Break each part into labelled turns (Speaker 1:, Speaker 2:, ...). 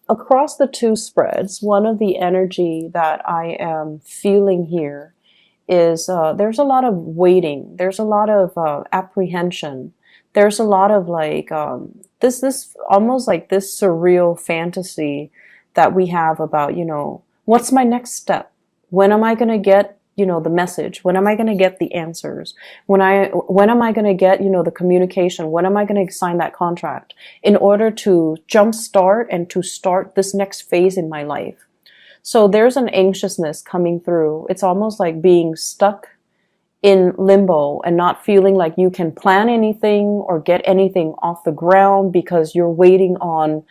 Speaker 1: across the two spreads, one of the energy that I am feeling here is there's a lot of waiting. There's a lot of apprehension. There's a lot of like this almost like this surreal fantasy that we have about, what's my next step? When am I going to get, the message? When am I going to get the answers? When am I going to get, the communication? When am I going to sign that contract in order to jumpstart and to start this next phase in my life? So there's an anxiousness coming through. It's almost like being stuck in limbo and not feeling like you can plan anything or get anything off the ground because you're waiting on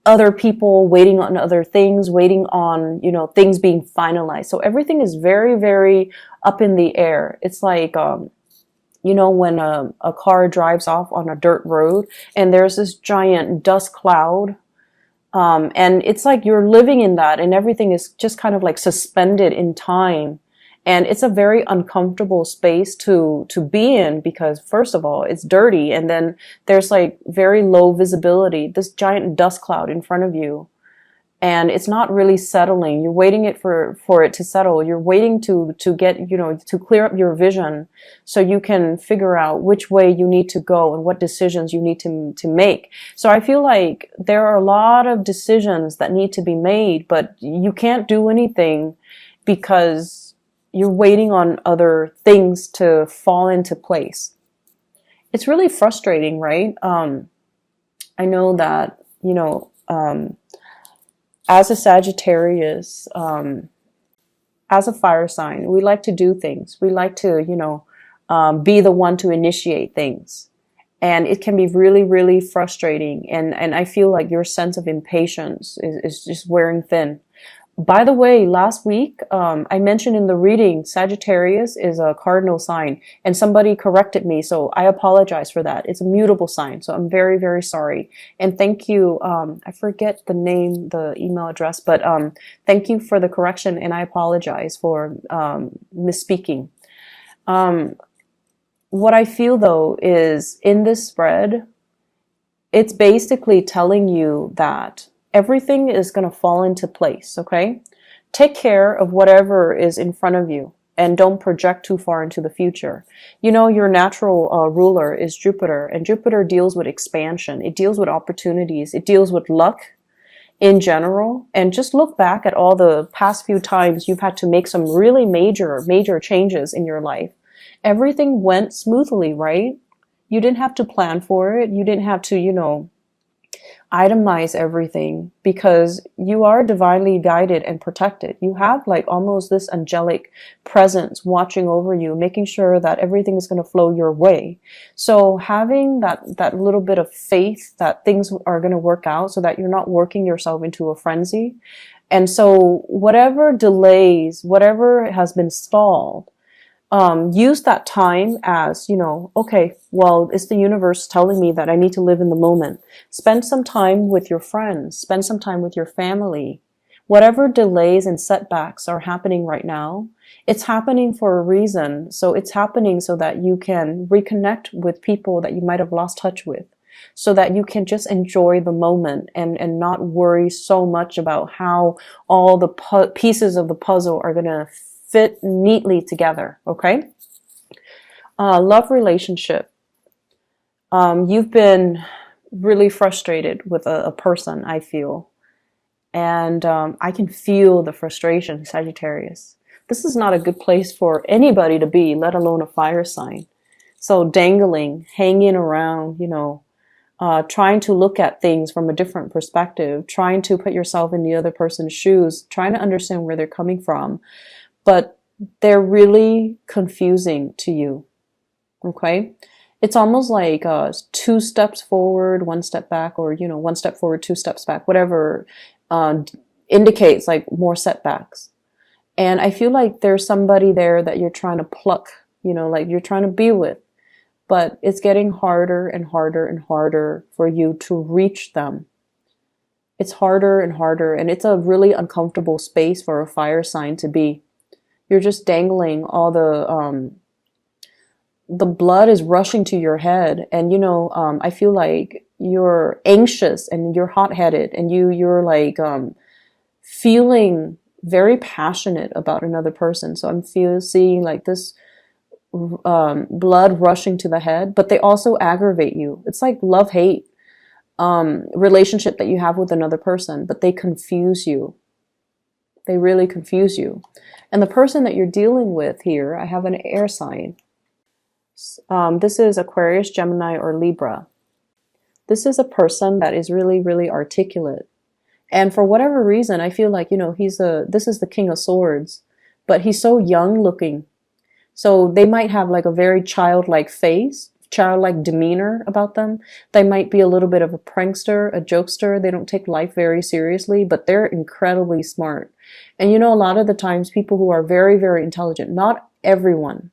Speaker 1: other people, waiting on other things, waiting on, things being finalized. So everything is very, very up in the air. It's like, when a car drives off on a dirt road and there's this giant dust cloud. And it's like you're living in that and everything is just kind of like suspended in time. And it's a very uncomfortable space to be in because first of all, it's dirty. And then there's like very low visibility, this giant dust cloud in front of you. And it's not really settling. You're waiting for it to settle. You're waiting to get, to clear up your vision so you can figure out which way you need to go and what decisions you need to make. So I feel like there are a lot of decisions that need to be made, but you can't do anything because you're waiting on other things to fall into place. It's really frustrating, right? I know that, as a Sagittarius, as a fire sign, we like to do things. We like to, be the one to initiate things. And it can be really, really frustrating. And I feel like your sense of impatience is just wearing thin. By the way, last week, I mentioned in the reading, Sagittarius is a cardinal sign, and somebody corrected me, so I apologize for that. It's a mutable sign, so I'm very, very sorry. And thank you, I forget the name, the email address, but thank you for the correction, and I apologize for misspeaking. What I feel, though, is in this spread, it's basically telling you that everything is going to fall into place, okay? Take care of whatever is in front of you and don't project too far into the future. Your natural ruler is Jupiter, and Jupiter deals with expansion. It deals with opportunities. It deals with luck in general. And just look back at all the past few times you've had to make some really major, major changes in your life. Everything went smoothly, right? You didn't have to plan for it. You didn't have to, itemize everything because you are divinely guided and protected. You have like almost this angelic presence watching over you, making sure that everything is going to flow your way. So having that little bit of faith that things are going to work out so that you're not working yourself into a frenzy. And so whatever delays, whatever has been stalled, use that time as, okay, well, it's the universe telling me that I need to live in the moment. Spend some time with your friends, spend some time with your family. Whatever delays and setbacks are happening right now, it's happening for a reason. So it's happening so that you can reconnect with people that you might have lost touch with, so that you can just enjoy the moment and not worry so much about how all the pieces of the puzzle are going to fit neatly together, okay? Love relationship. You've been really frustrated with a person, I feel. And I can feel the frustration, Sagittarius. This is not a good place for anybody to be, let alone a fire sign. So dangling, hanging around, trying to look at things from a different perspective, trying to put yourself in the other person's shoes, trying to understand where they're coming from. But they're really confusing to you, okay? It's almost like 2 steps forward, 1 step back, or, 1 step forward, 2 steps back, whatever indicates like more setbacks. And I feel like there's somebody there that you're trying to pluck, like you're trying to be with, but it's getting harder and harder and harder for you to reach them. It's harder and harder, and it's a really uncomfortable space for a fire sign to be. You're just dangling all the blood is rushing to your head. And, I feel like you're anxious and you're hot-headed and you're like feeling very passionate about another person. So I'm seeing like this blood rushing to the head, but they also aggravate you. It's like love-hate relationship that you have with another person, but they confuse you. They really confuse you. And the person that you're dealing with here, I have an air sign. This is Aquarius, Gemini, or Libra. This is a person that is really, really articulate. And for whatever reason, I feel like, this is the King of Swords, but he's so young looking. So they might have like a very childlike face, childlike demeanor about them. They might be a little bit of a prankster, a jokester. They don't take life very seriously, but they're incredibly smart. And a lot of the times people who are very, very intelligent, not everyone,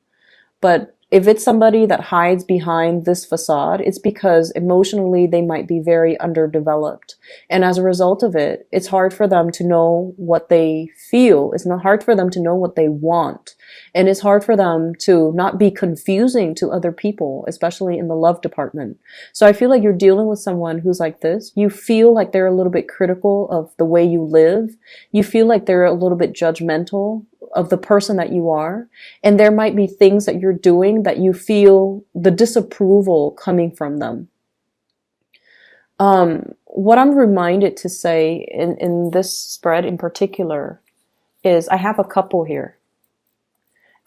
Speaker 1: but if it's somebody that hides behind this facade, it's because emotionally they might be very underdeveloped. And as a result of it, it's hard for them to know what they feel. It's not hard for them to know what they want. And it's hard for them to not be confusing to other people, especially in the love department. So I feel like you're dealing with someone who's like this. You feel like they're a little bit critical of the way you live. You feel like they're a little bit judgmental of the person that you are. And there might be things that you're doing that you feel the disapproval coming from them. What I'm reminded to say in this spread in particular is I have a couple here.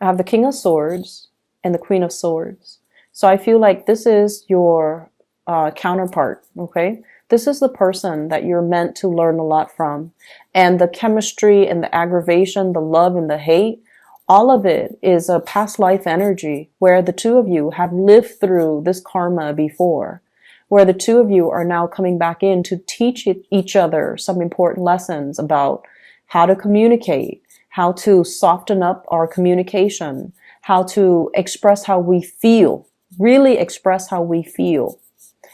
Speaker 1: I have the King of Swords and the Queen of Swords. So I feel like this is your counterpart, okay? This is the person that you're meant to learn a lot from. And the chemistry and the aggravation, the love and the hate, all of it is a past life energy where the two of you have lived through this karma before, where the two of you are now coming back in to teach each other some important lessons about how to communicate, how to soften up our communication, how to express how we feel, really express how we feel,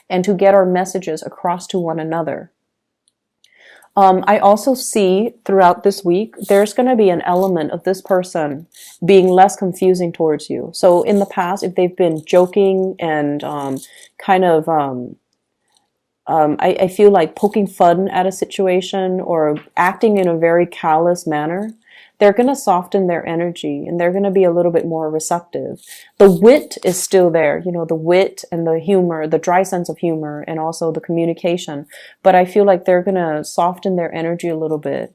Speaker 1: and to get our messages across to one another. I also see throughout this week, there's going to be an element of this person being less confusing towards you. So in the past, if they've been joking and I feel like poking fun at a situation or acting in a very callous manner, they're going to soften their energy and they're going to be a little bit more receptive. The wit is still there, the wit and the humor, the dry sense of humor, and also the communication. But I feel like they're going to soften their energy a little bit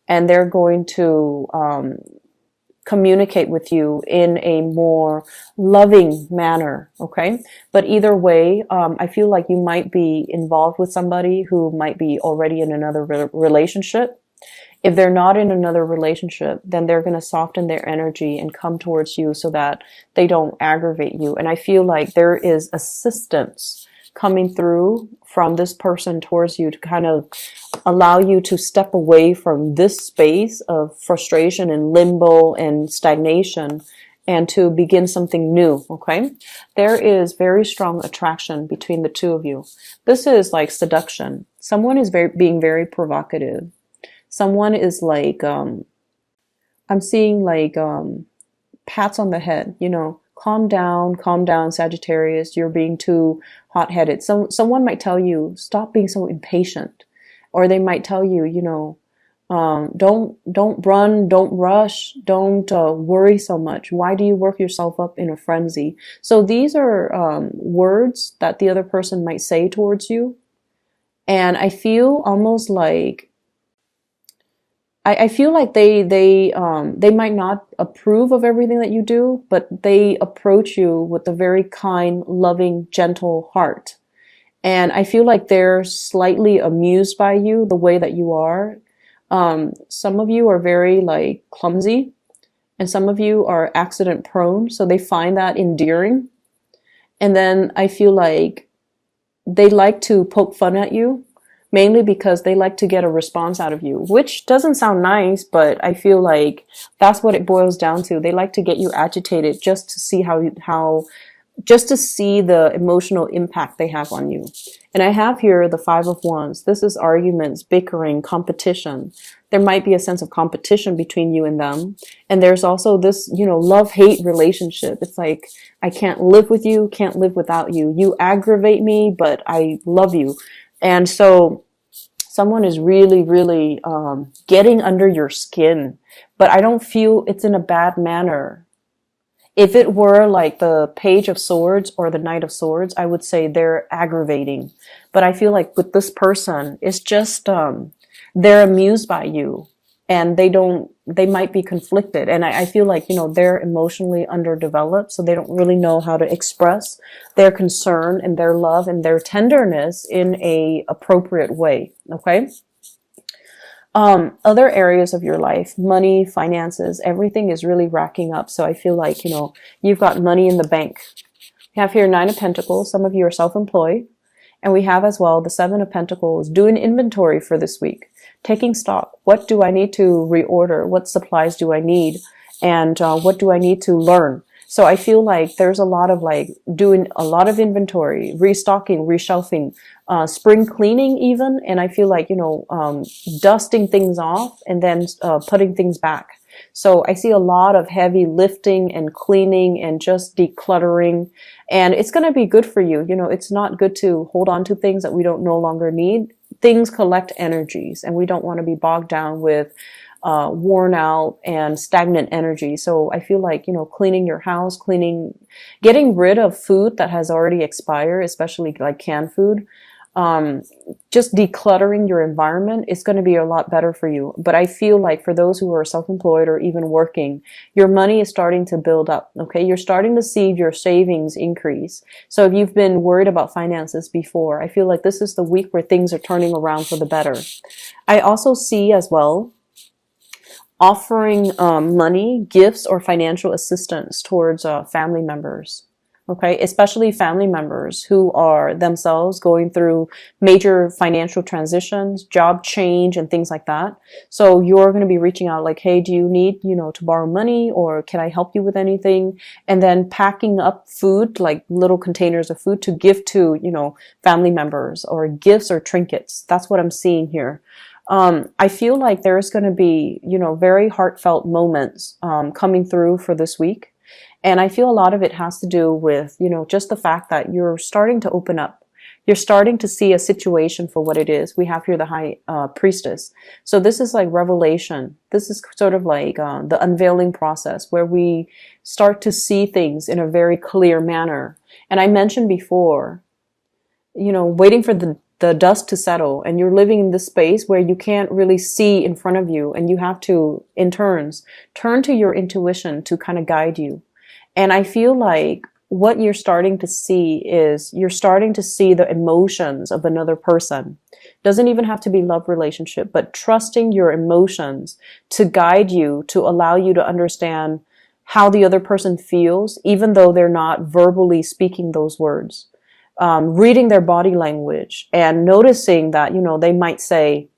Speaker 1: and they're going to communicate with you in a more loving manner, okay? But either way, I feel like you might be involved with somebody who might be already in another relationship. If they're not in another relationship, then they're going to soften their energy and come towards you so that they don't aggravate you. And I feel like there is assistance coming through from this person towards you to kind of allow you to step away from this space of frustration and limbo and stagnation and to begin something new, okay? There is very strong attraction between the two of you. This is like seduction. Someone is being very provocative. Someone is like, I'm seeing like pats on the head, calm down, Sagittarius, you're being too hot-headed. Someone might tell you, stop being so impatient. Or they might tell you, don't run, don't rush, don't worry so much. Why do you work yourself up in a frenzy? So these are words that the other person might say towards you. And I feel almost like I feel like they might not approve of everything that you do, but they approach you with a very kind, loving, gentle heart. And I feel like they're slightly amused by you, the way that you are. Some of you are very like clumsy and some of you are accident prone. So they find that endearing. And then I feel like they like to poke fun at you. Mainly because they like to get a response out of you, which doesn't sound nice, but I feel like that's what it boils down to. They like to get you agitated just to see how just to see the emotional impact they have on you. And I have here the Five of Wands. This is arguments, bickering, competition. There might be a sense of competition between you and them. And there's also this, love-hate relationship. It's like, I can't live with you, can't live without you. You aggravate me, but I love you. And so someone is really, really getting under your skin. But I don't feel it's in a bad manner. If it were like the Page of Swords or the Knight of Swords, I would say they're aggravating. But I feel like with this person, it's just, they're amused by you and they might be conflicted. And I feel like, they're emotionally underdeveloped, so they don't really know how to express their concern and their love and their tenderness in a appropriate way. Okay. Other areas of your life, money, finances, everything is really racking up. So I feel like, you've got money in the bank. We have here Nine of Pentacles. Some of you are self-employed. And we have as well the Seven of Pentacles. Do an inventory for this week. Taking stock. What do I need to reorder? What supplies do I need? And what do I need to learn? So I feel like there's a lot of doing a lot of inventory, restocking, reshelving, spring cleaning even. And I feel like, dusting things off and then putting things back. So I see a lot of heavy lifting and cleaning and just decluttering. And it's going to be good for you. It's not good to hold on to things that we don't no longer need. Things collect energies and we don't want to be bogged down with worn out and stagnant energy. So I feel like, cleaning your house, getting rid of food that has already expired, especially like canned food. Just decluttering your environment is going to be a lot better for you. But I feel like for those who are self-employed or even working, your money is starting to build up. Okay. You're starting to see your savings increase. So if you've been worried about finances before, I feel like this is the week where things are turning around for the better. I also see as well offering money, gifts, or financial assistance towards family members. Okay, especially family members who are themselves going through major financial transitions, job change, and things like that. So you're going to be reaching out like, hey, do you need, to borrow money, or can I help you with anything? And then packing up food, like little containers of food to give to, family members, or gifts or trinkets. That's what I'm seeing here. I feel like there's going to be, very heartfelt moments coming through for this week. And I feel a lot of it has to do with, just the fact that you're starting to open up. You're starting to see a situation for what it is. We have here the High Priestess. So this is like revelation. This is sort of like the unveiling process where we start to see things in a very clear manner. And I mentioned before, waiting for the dust to settle, and you're living in this space where you can't really see in front of you, and you have to, in turns, turn to your intuition to kind of guide you. And I feel like what you're starting to see is you're starting to see the emotions of another person. Doesn't even have to be love relationship, but trusting your emotions to guide you, to allow you to understand how the other person feels, even though they're not verbally speaking those words. Reading their body language and noticing that, they might say,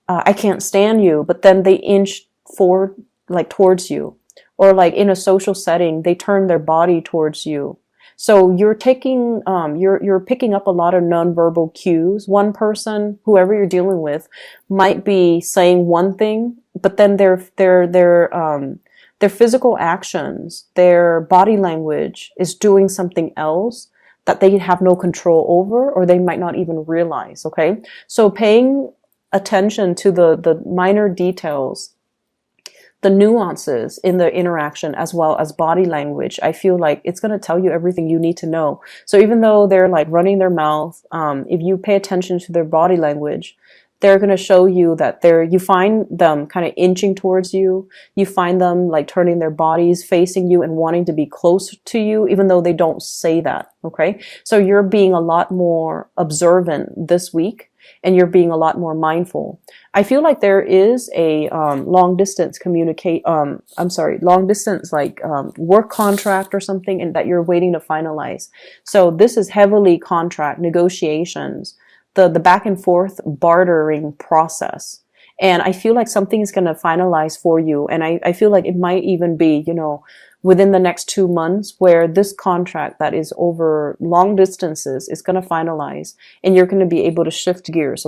Speaker 1: I can't stand you, but then they inch forward, like towards you. Or like in a social setting, they turn their body towards you. So you're taking, you're picking up a lot of nonverbal cues. One person, whoever you're dealing with, might be saying one thing, but then their physical actions, their body language is doing something else that they have no control over, or they might not even realize. Okay. So paying attention to the minor details, the nuances in the interaction, as well as body language, I feel like it's going to tell you everything you need to know. So even though they're like running their mouth, if you pay attention to their body language, they're going to show you that you find them kind of inching towards you. You find them like turning their bodies, facing you and wanting to be close to you, even though they don't say that. Okay. So you're being a lot more observant this week, and you're being a lot more mindful. I feel like there is a long distance work contract or something, and that you're waiting to finalize. So this is heavily contract negotiations, the back and forth bartering process. And I feel like something is going to finalize for you. And I feel like it might even be, within the next 2 months where this contract that is over long distances is going to finalize and you're going to be able to shift gears.